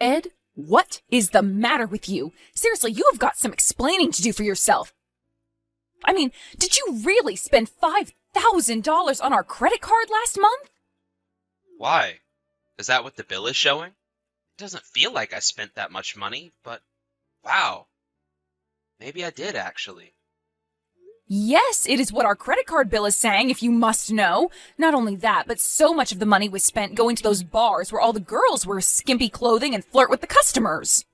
Ed, what is the matter with you? Seriously, you have got some explaining to do for yourself. I mean, did you really spend $5,000 on our credit card last month? Why? Is that what the bill is showing? It doesn't feel like I spent that much money, but wow. Maybe I did, actually. Yes, it is what our credit card bill is saying, if you must know. Not only that, but so much of the money was spent going to those bars where all the girls wear skimpy clothing and flirt with the customers.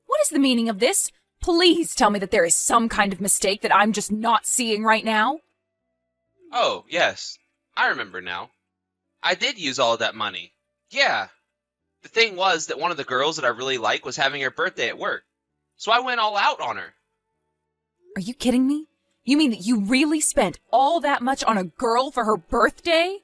What is the meaning of this? Please tell me that there is some kind of mistake that I'm just not seeing right now. Oh, yes. I remember now. I did use all of that money. Yeah. The thing was that one of the girls that I really like was having her birthday at work. So I went all out on her. Are you kidding me? You mean that you really spent all that much on a girl for her birthday?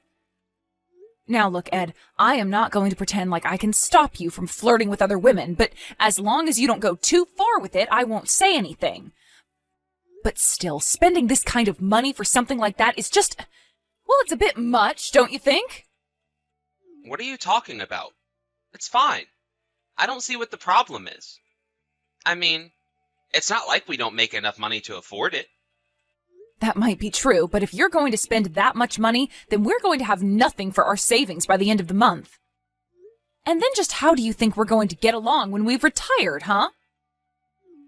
Now look, Ed, I am not going to pretend like I can stop you from flirting with other women, but as long as you don't go too far with it, I won't say anything. But still, spending this kind of money for something like that is just, well, it's a bit much, don't you think? What are you talking about? It's fine. I don't see what the problem is. I mean, it's not like we don't make enough money to afford it. That might be true, but if you're going to spend that much money, then we're going to have nothing for our savings by the end of the month. And then just how do you think we're going to get along when we've retired, huh?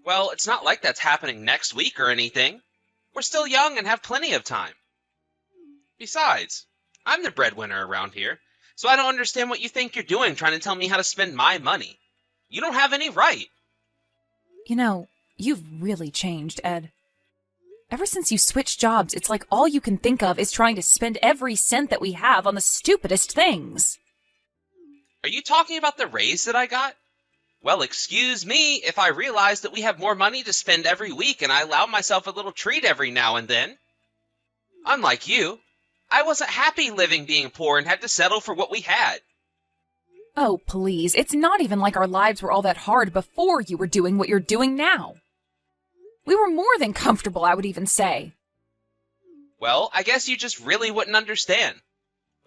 Well, it's not like that's happening next week or anything. We're still young and have plenty of time. Besides, I'm the breadwinner around here, so I don't understand what you think you're doing trying to tell me how to spend my money. You don't have any right. You know, you've really changed, Ed. Ever since you switched jobs, it's like all you can think of is trying to spend every cent that we have on the stupidest things. Are you talking about the raise that I got? Well, excuse me if I realize that we have more money to spend every week and I allow myself a little treat every now and then. Unlike you, I wasn't happy living being poor and had to settle for what we had. Oh, please, it's not even like our lives were all that hard before you were doing what you're doing now. We were more than comfortable, I would even say. Well, I guess you just really wouldn't understand.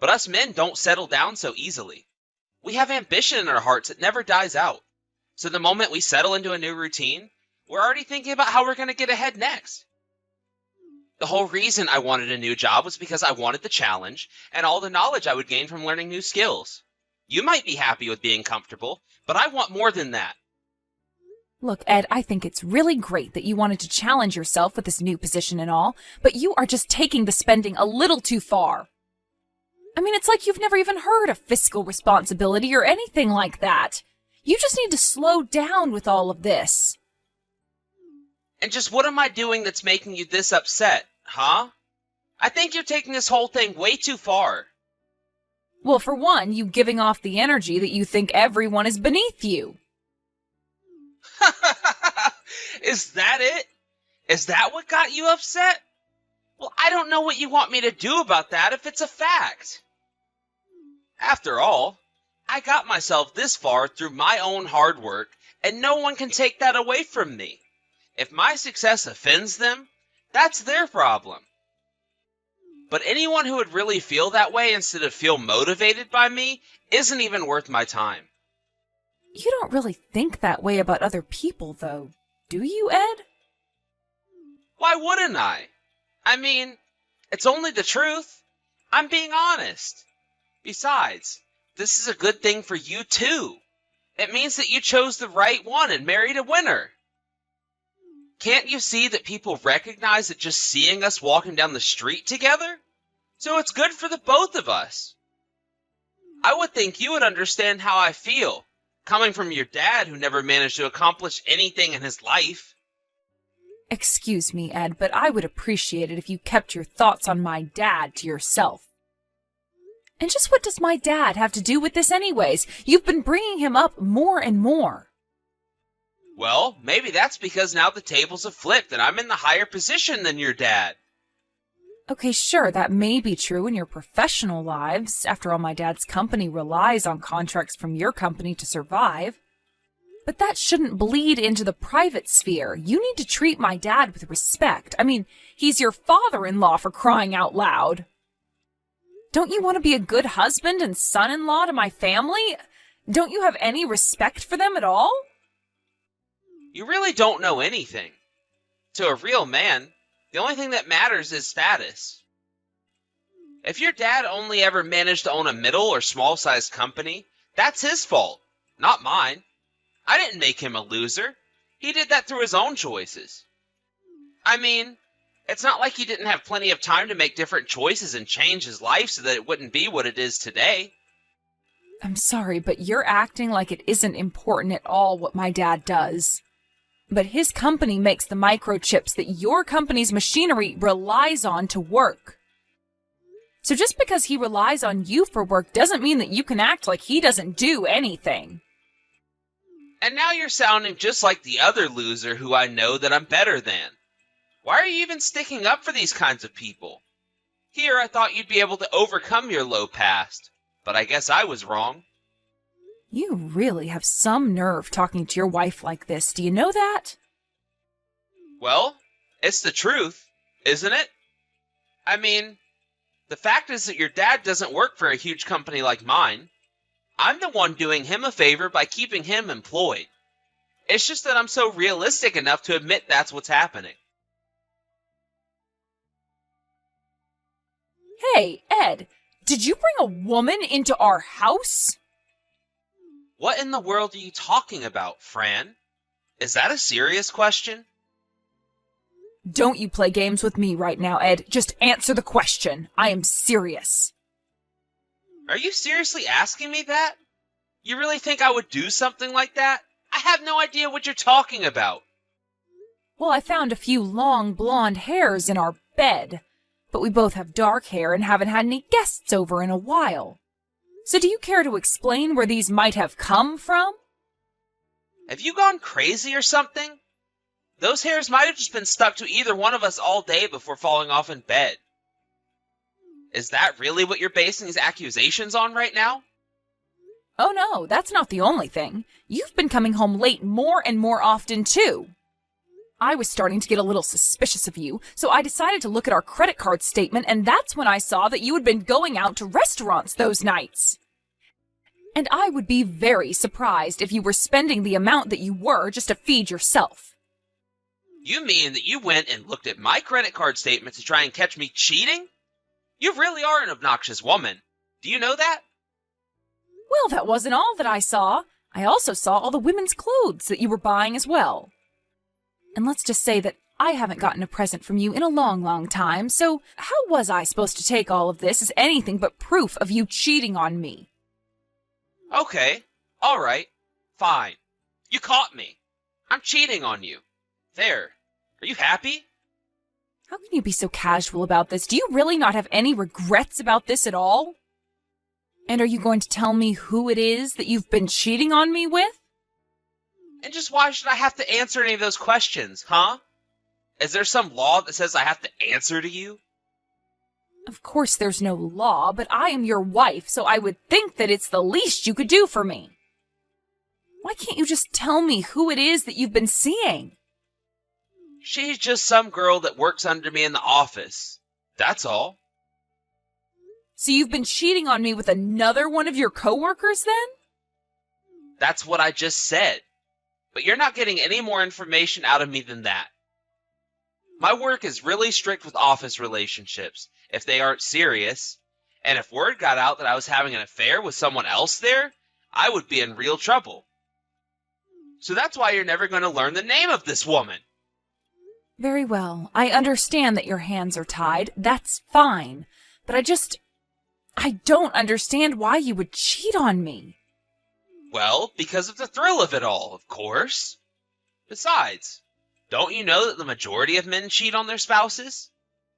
But us men don't settle down so easily. We have ambition in our hearts that never dies out. So the moment we settle into a new routine, we're already thinking about how we're going to get ahead next. The whole reason I wanted a new job was because I wanted the challenge and all the knowledge I would gain from learning new skills. You might be happy with being comfortable, but I want more than that. Look, Ed, I think it's really great that you wanted to challenge yourself with this new position and all, but you are just taking the spending a little too far. I mean, it's like you've never even heard of fiscal responsibility or anything like that. You just need to slow down with all of this. And just what am I doing that's making you this upset, huh? I think you're taking this whole thing way too far. Well, for one, you giving off the energy that you think everyone is beneath you. Is that it? Is that what got you upset? Well, I don't know what you want me to do about that if it's a fact. After all, I got myself this far through my own hard work, and no one can take that away from me. If my success offends them, that's their problem. But anyone who would really feel that way instead of feel motivated by me isn't even worth my time. You don't really think that way about other people, though, do you, Ed? Why wouldn't I? I mean, it's only the truth. I'm being honest. Besides, this is a good thing for you, too. It means that you chose the right one and married a winner. Can't you see that people recognize that just seeing us walking down the street together? So it's good for the both of us. I would think you would understand how I feel, coming from your dad who never managed to accomplish anything in his life. Excuse me, Ed, but I would appreciate it if you kept your thoughts on my dad to yourself. And just what does my dad have to do with this anyways? You've been bringing him up more and more. Well, maybe that's because now the tables have flipped and I'm in the higher position than your dad. Okay, sure, that may be true in your professional lives. After all, my dad's company relies on contracts from your company to survive. But that shouldn't bleed into the private sphere. You need to treat my dad with respect. I mean, he's your father-in-law, for crying out loud. Don't you want to be a good husband and son-in-law to my family? Don't you have any respect for them at all? You really don't know anything. To a real man, the only thing that matters is status. If your dad only ever managed to own a middle or small-sized company, that's his fault, not mine. I didn't make him a loser. He did that through his own choices. I mean, it's not like he didn't have plenty of time to make different choices and change his life so that it wouldn't be what it is today. I'm sorry, but you're acting like it isn't important at all what my dad does. But his company makes the microchips that your company's machinery relies on to work. So just because he relies on you for work doesn't mean that you can act like he doesn't do anything. And now you're sounding just like the other loser who I know that I'm better than. Why are you even sticking up for these kinds of people? Here I thought you'd be able to overcome your low past, but I guess I was wrong. You really have some nerve talking to your wife like this, do you know that? Well, it's the truth, isn't it? I mean, the fact is that your dad doesn't work for a huge company like mine. I'm the one doing him a favor by keeping him employed. It's just that I'm so realistic enough to admit that's what's happening. Hey, Ed, did you bring a woman into our house? What in the world are you talking about, Fran? Is that a serious question? Don't you play games with me right now, Ed. Just answer the question. I am serious. Are you seriously asking me that? You really think I would do something like that? I have no idea what you're talking about. Well, I found a few long blonde hairs in our bed, but we both have dark hair and haven't had any guests over in a while. So do you care to explain where these might have come from? Have you gone crazy or something? Those hairs might have just been stuck to either one of us all day before falling off in bed. Is that really what you're basing these accusations on right now? Oh no, that's not the only thing. You've been coming home late more and more often too. I was starting to get a little suspicious of you, so I decided to look at our credit card statement, and that's when I saw that you had been going out to restaurants those nights. And I would be very surprised if you were spending the amount that you were just to feed yourself. You mean that you went and looked at my credit card statement to try and catch me cheating? You really are an obnoxious woman. Do you know that? Well, that wasn't all that I saw. I also saw all the women's clothes that you were buying as well. And let's just say that I haven't gotten a present from you in a long, long time, so how was I supposed to take all of this as anything but proof of you cheating on me? Okay, alright, fine. You caught me. I'm cheating on you. There. Are you happy? How can you be so casual about this? Do you really not have any regrets about this at all? And are you going to tell me who it is that you've been cheating on me with? And just why should I have to answer any of those questions, huh? Is there some law that says I have to answer to you? Of course there's no law, but I am your wife, so I would think that it's the least you could do for me. Why can't you just tell me who it is that you've been seeing? She's just some girl that works under me in the office. That's all. So you've been cheating on me with another one of your coworkers then? That's what I just said. But you're not getting any more information out of me than that. My work is really strict with office relationships, if they aren't serious. And if word got out that I was having an affair with someone else there, I would be in real trouble. So that's why you're never going to learn the name of this woman. Very well. I understand that your hands are tied. That's fine. But I don't understand why you would cheat on me. Well, because of the thrill of it all, of course. Besides, don't you know that the majority of men cheat on their spouses?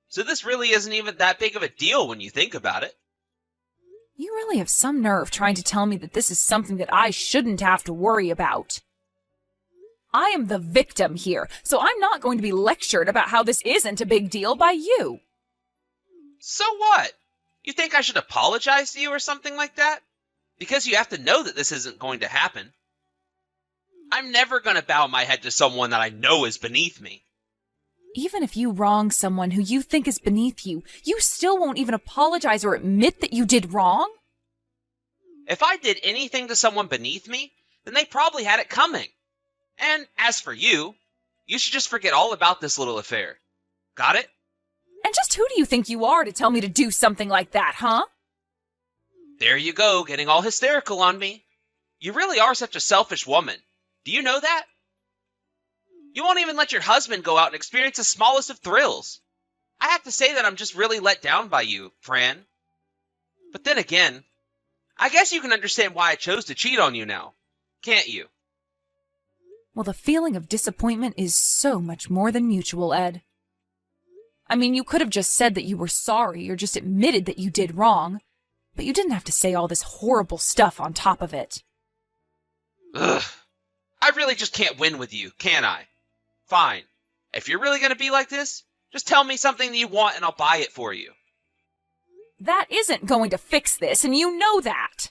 So this really isn't even that big of a deal when you think about it. You really have some nerve trying to tell me that this is something that I shouldn't have to worry about. I am the victim here, so I'm not going to be lectured about how this isn't a big deal by you. So what? You think I should apologize to you or something like that? Because you have to know that this isn't going to happen. I'm never going to bow my head to someone that I know is beneath me. Even if you wrong someone who you think is beneath you, you still won't even apologize or admit that you did wrong? If I did anything to someone beneath me, then they probably had it coming. And as for you, you should just forget all about this little affair. Got it? And just who do you think you are to tell me to do something like that, huh? There you go, getting all hysterical on me. You really are such a selfish woman. Do you know that? You won't even let your husband go out and experience the smallest of thrills. I have to say that I'm just really let down by you, Fran. But then again, I guess you can understand why I chose to cheat on you now, can't you? Well, the feeling of disappointment is so much more than mutual, Ed. I mean, you could have just said that you were sorry or just admitted that you did wrong, but you didn't have to say all this horrible stuff on top of it. Ugh. I really just can't win with you, can I? Fine. If you're really going to be like this, just tell me something that you want and I'll buy it for you. That isn't going to fix this, and you know that.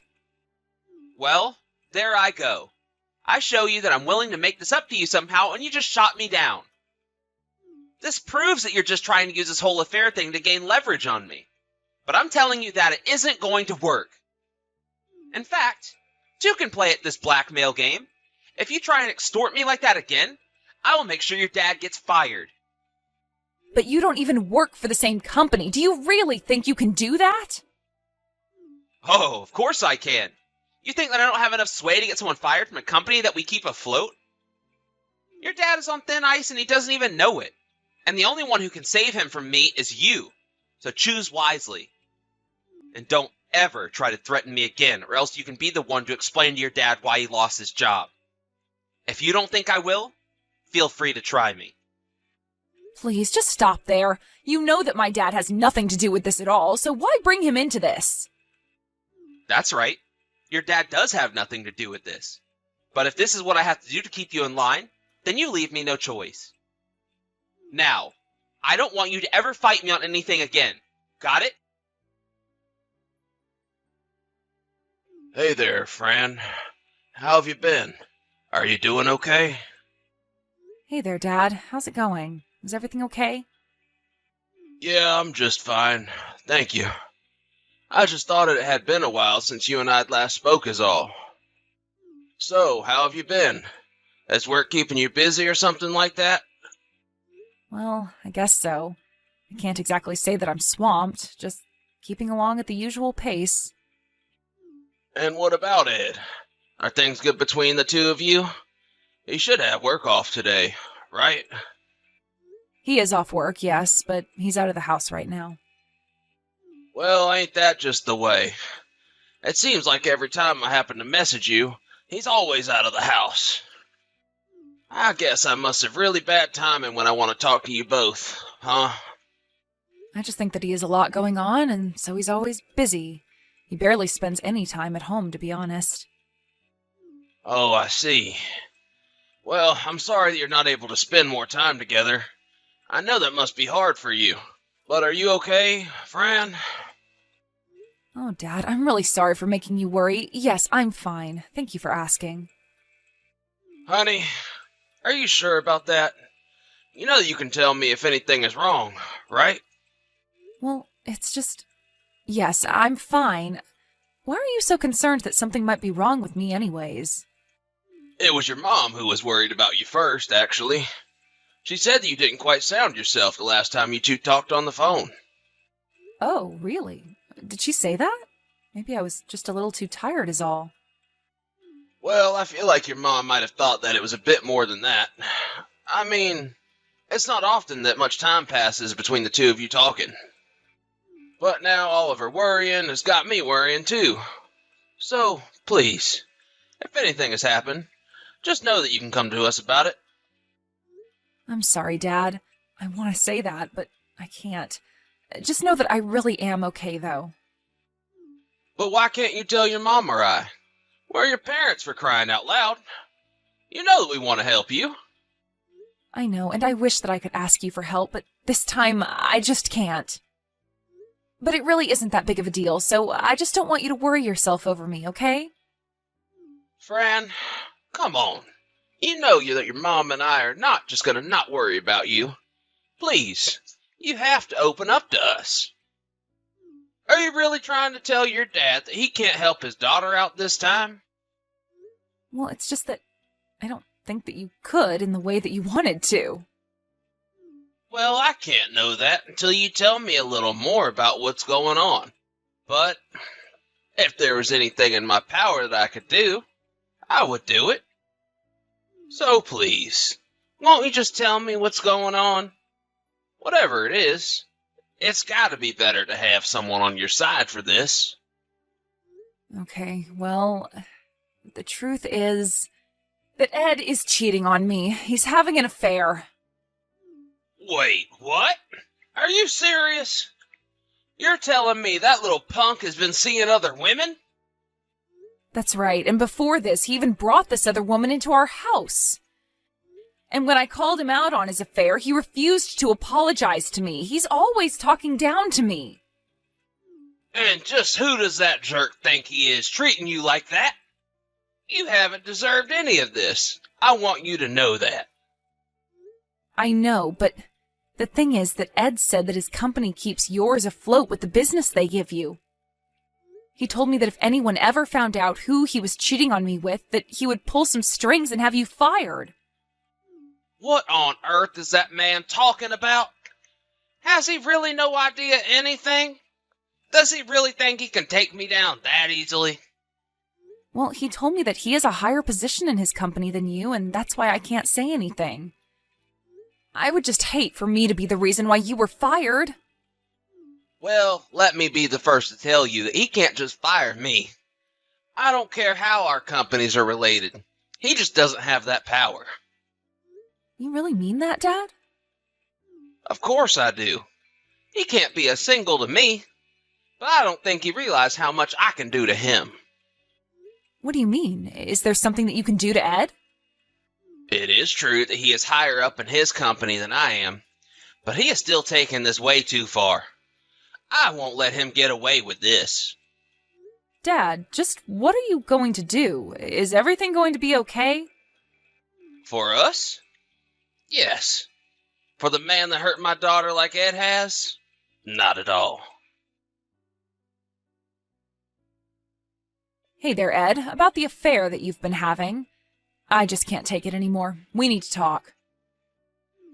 Well, there I go. I show you that I'm willing to make this up to you somehow, and you just shot me down. This proves that you're just trying to use this whole affair thing to gain leverage on me. But I'm telling you that it isn't going to work. In fact, two can play at this blackmail game. If you try and extort me like that again, I will make sure your dad gets fired. But you don't even work for the same company. Do you really think you can do that? Oh, of course I can. You think that I don't have enough sway to get someone fired from a company that we keep afloat? Your dad is on thin ice and he doesn't even know it. And the only one who can save him from me is you. So choose wisely. And don't ever try to threaten me again, or else you can be the one to explain to your dad why he lost his job. If you don't think I will, feel free to try me. Please, just stop there. You know that my dad has nothing to do with this at all, so why bring him into this? That's right. Your dad does have nothing to do with this. But if this is what I have to do to keep you in line, then you leave me no choice. Now, I don't want you to ever fight me on anything again. Got it? Hey there, Fran. How have you been? Are you doing okay? Hey there, Dad. How's it going? Is everything okay? Yeah, I'm just fine. Thank you. I just thought it had been a while since you and I'd last spoke is all. So, how have you been? Has work keeping you busy or something like that? Well, I guess so. I can't exactly say that I'm swamped, just keeping along at the usual pace. And what about Ed? Are things good between the two of you? He should have work off today, right? He is off work, yes, but he's out of the house right now. Well, ain't that just the way? It seems like every time I happen to message you, he's always out of the house. I guess I must have really bad timing when I want to talk to you both, huh? I just think that he has a lot going on, and so he's always busy. He barely spends any time at home, to be honest. Oh, I see. Well, I'm sorry that you're not able to spend more time together. I know that must be hard for you. But are you okay, Fran? Oh, Dad, I'm really sorry for making you worry. Yes, I'm fine. Thank you for asking. Honey, are you sure about that? You know that you can tell me if anything is wrong, right? Well, it's just... Yes, I'm fine. Why are you so concerned that something might be wrong with me anyways? It was your mom who was worried about you first, actually. She said that you didn't quite sound yourself the last time you two talked on the phone. Oh, really? Did she say that? Maybe I was just a little too tired is all. Well, I feel like your mom might have thought that it was a bit more than that. I mean, it's not often that much time passes between the two of you talking. But now all of her worrying has got me worrying too. So, please, if anything has happened, just know that you can come to us about it. I'm sorry, Dad. I want to say that, but I can't. Just know that I really am okay, though. But why can't you tell your mom or I? We're your parents, for crying out loud. You know that we want to help you. I know, and I wish that I could ask you for help, but this time I just can't. But it really isn't that big of a deal, so I just don't want you to worry yourself over me, okay? Fran, come on. You know that your mom and I are not just going to not worry about you. Please, you have to open up to us. Are you really trying to tell your dad that he can't help his daughter out this time? Well, it's just that I don't think that you could in the way that you wanted to. Well, I can't know that until you tell me a little more about what's going on. But if there was anything in my power that I could do, I would do it. So please, won't you just tell me what's going on? Whatever it is, it's gotta be better to have someone on your side for this. Okay, well, the truth is that Ed is cheating on me. He's having an affair. Wait, what? Are you serious? You're telling me that little punk has been seeing other women? That's right, and before this, he even brought this other woman into our house. And when I called him out on his affair, he refused to apologize to me. He's always talking down to me. And just who does that jerk think he is, treating you like that? You haven't deserved any of this. I want you to know that. I know, but the thing is that Ed said that his company keeps yours afloat with the business they give you. He told me that if anyone ever found out who he was cheating on me with, that he would pull some strings and have you fired. What on earth is that man talking about? Has he really no idea anything? Does he really think he can take me down that easily? Well, he told me that he has a higher position in his company than you, and that's why I can't say anything. I would just hate for me to be the reason why you were fired. Well, let me be the first to tell you that he can't just fire me. I don't care how our companies are related. He just doesn't have that power. You really mean that, Dad? Of course I do. He can't be a single to me, but I don't think he realized how much I can do to him. What do you mean? Is there something that you can do to Ed? It is true that he is higher up in his company than I am, but he is still taking this way too far. I won't let him get away with this. Dad, just what are you going to do? Is everything going to be okay? For us? Yes. For the man that hurt my daughter like Ed has? Not at all. Hey there, Ed, about the affair that you've been having. I just can't take it anymore. We need to talk.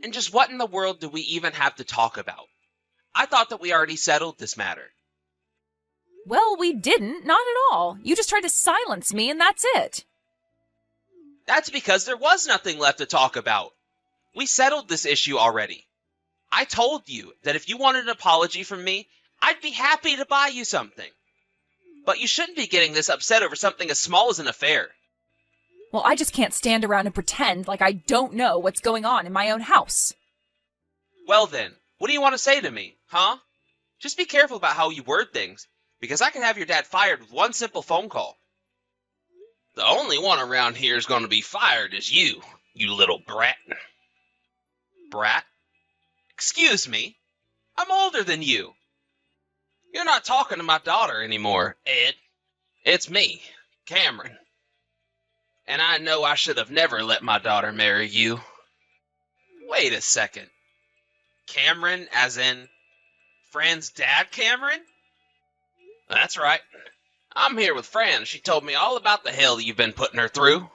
And just what in the world do we even have to talk about? I thought that we already settled this matter. Well, we didn't, not at all. You just tried to silence me and that's it. That's because there was nothing left to talk about. We settled this issue already. I told you that if you wanted an apology from me, I'd be happy to buy you something. But you shouldn't be getting this upset over something as small as an affair. Well, I just can't stand around and pretend like I don't know what's going on in my own house. Well then, what do you want to say to me, huh? Just be careful about how you word things, because I can have your dad fired with one simple phone call. The only one around here is going to be fired is you little brat. Brat? Excuse me? I'm older than you. You're not talking to my daughter anymore, Ed. It's me, Cameron. And I know I should have never let my daughter marry you. Wait a second. Cameron, as in Fran's dad, Cameron? That's right. I'm here with Fran. She told me all about the hell you've been putting her through.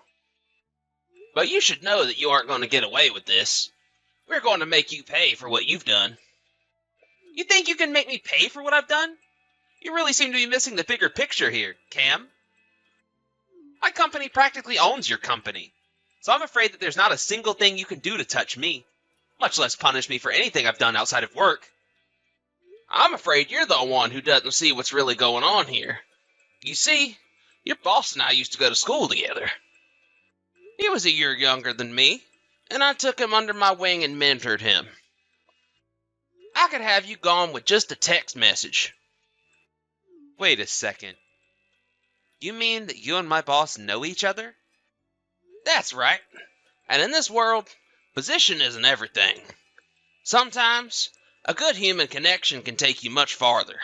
But you should know that you aren't going to get away with this. We're going to make you pay for what you've done. You think you can make me pay for what I've done? You really seem to be missing the bigger picture here, Cam. My company practically owns your company, so I'm afraid that there's not a single thing you can do to touch me, much less punish me for anything I've done outside of work. I'm afraid you're the one who doesn't see what's really going on here. You see, your boss and I used to go to school together. He was a year younger than me, and I took him under my wing and mentored him. I could have you gone with just a text message. Wait a second. You mean that you and my boss know each other? That's right. And in this world, position isn't everything. Sometimes, a good human connection can take you much farther.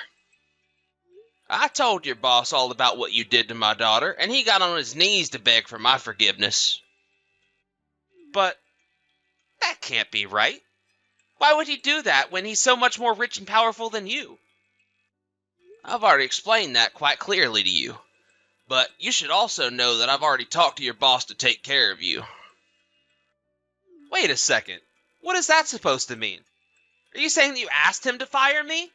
I told your boss all about what you did to my daughter, and he got on his knees to beg for my forgiveness. But that can't be right. Why would he do that when he's so much more rich and powerful than you? I've already explained that quite clearly to you. But you should also know that I've already talked to your boss to take care of you. Wait a second. What is that supposed to mean? Are you saying that you asked him to fire me?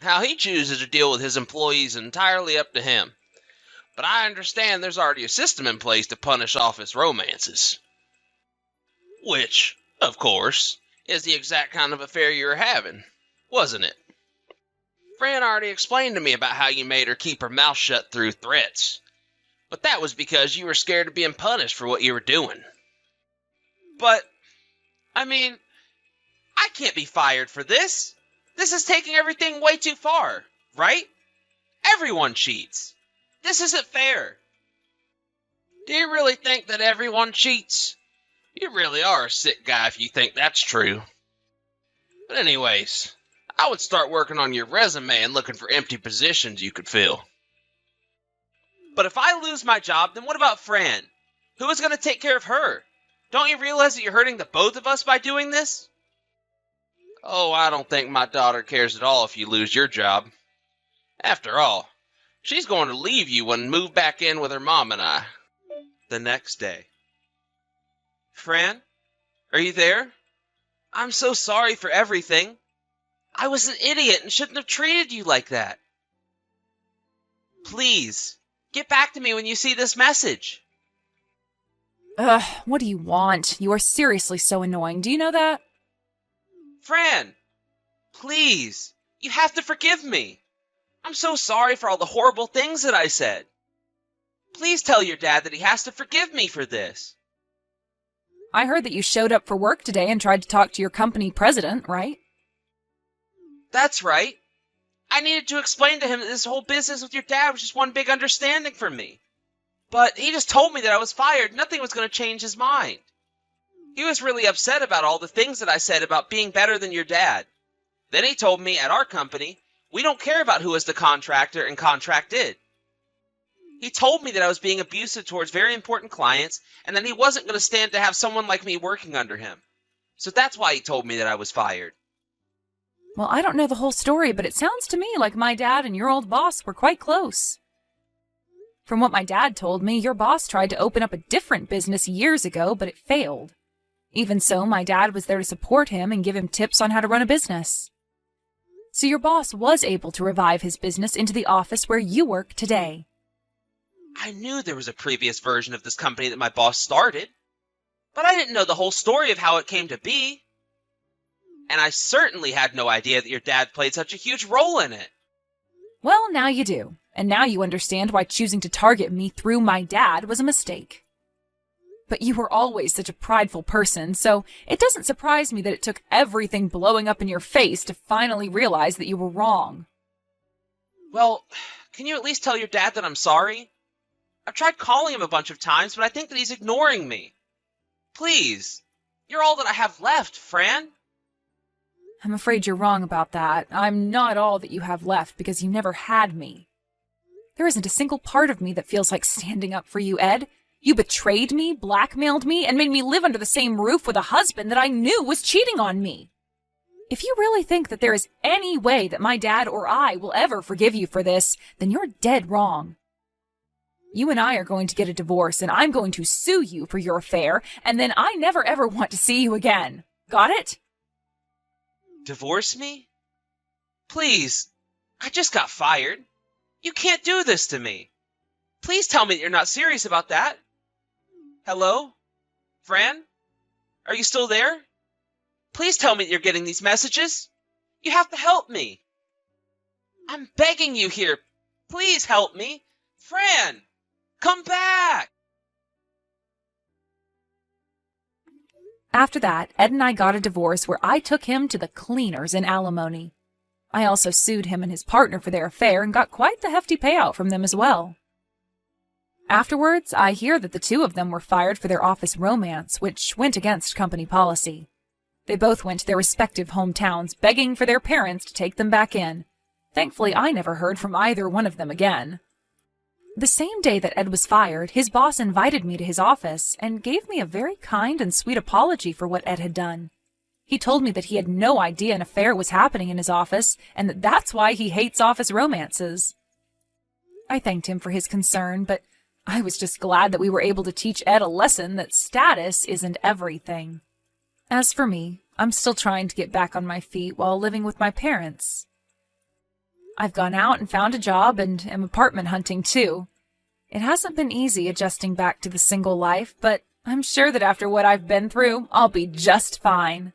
How he chooses to deal with his employees is entirely up to him. But I understand there's already a system in place to punish office romances. Which, of course, is the exact kind of affair you were having, wasn't it? Fran already explained to me about how you made her keep her mouth shut through threats. But that was because you were scared of being punished for what you were doing. But, I can't be fired for this. This is taking everything way too far, right? Everyone cheats. This isn't fair. Do you really think that everyone cheats? You really are a sick guy if you think that's true. But anyways, I would start working on your resume and looking for empty positions you could fill. But if I lose my job, then what about Fran? Who is going to take care of her? Don't you realize that you're hurting the both of us by doing this? Oh, I don't think my daughter cares at all if you lose your job. After all, she's going to leave you and move back in with her mom and I. The next day. Fran, are you there? I'm so sorry for everything. I was an idiot and shouldn't have treated you like that. Please, get back to me when you see this message. Ugh, what do you want? You are seriously so annoying. Do you know that? Fran, please, you have to forgive me. I'm so sorry for all the horrible things that I said. Please tell your dad that he has to forgive me for this. I heard that you showed up for work today and tried to talk to your company president, right? That's right. I needed to explain to him that this whole business with your dad was just one big understanding for me. But he just told me that I was fired. Nothing was going to change his mind. He was really upset about all the things that I said about being better than your dad. Then he told me at our company, we don't care about who is the contractor and contracted. He told me that I was being abusive towards very important clients and that he wasn't going to stand to have someone like me working under him. So that's why he told me that I was fired. Well, I don't know the whole story, but it sounds to me like my dad and your old boss were quite close. From what my dad told me, your boss tried to open up a different business years ago, but it failed. Even so, my dad was there to support him and give him tips on how to run a business. So your boss was able to revive his business into the office where you work today. I knew there was a previous version of this company that my boss started, but I didn't know the whole story of how it came to be. And I certainly had no idea that your dad played such a huge role in it. Well, now you do. And now you understand why choosing to target me through my dad was a mistake. But you were always such a prideful person, so it doesn't surprise me that it took everything blowing up in your face to finally realize that you were wrong. Well, can you at least tell your dad that I'm sorry? I've tried calling him a bunch of times, but I think that he's ignoring me. Please, you're all that I have left, Fran. I'm afraid you're wrong about that. I'm not all that you have left because you never had me. There isn't a single part of me that feels like standing up for you, Ed. You betrayed me, blackmailed me, and made me live under the same roof with a husband that I knew was cheating on me. If you really think that there is any way that my dad or I will ever forgive you for this, then you're dead wrong. You and I are going to get a divorce, and I'm going to sue you for your affair, and then I never ever want to see you again. Got it? Divorce me? Please, I just got fired. You can't do this to me. Please tell me that you're not serious about that. Hello? Fran? Are you still there? Please tell me that you're getting these messages. You have to help me. I'm begging you here. Please help me. Fran, come back! After that, Ed and I got a divorce where I took him to the cleaners in alimony. I also sued him and his partner for their affair and got quite the hefty payout from them as well. Afterwards, I hear that the two of them were fired for their office romance, which went against company policy. They both went to their respective hometowns, begging for their parents to take them back in. Thankfully, I never heard from either one of them again. The same day that Ed was fired, his boss invited me to his office and gave me a very kind and sweet apology for what Ed had done. He told me that he had no idea an affair was happening in his office, and that that's why he hates office romances. I thanked him for his concern, but I was just glad that we were able to teach Ed a lesson that status isn't everything. As for me, I'm still trying to get back on my feet while living with my parents. I've gone out and found a job and am apartment hunting too. It hasn't been easy adjusting back to the single life, but I'm sure that after what I've been through, I'll be just fine.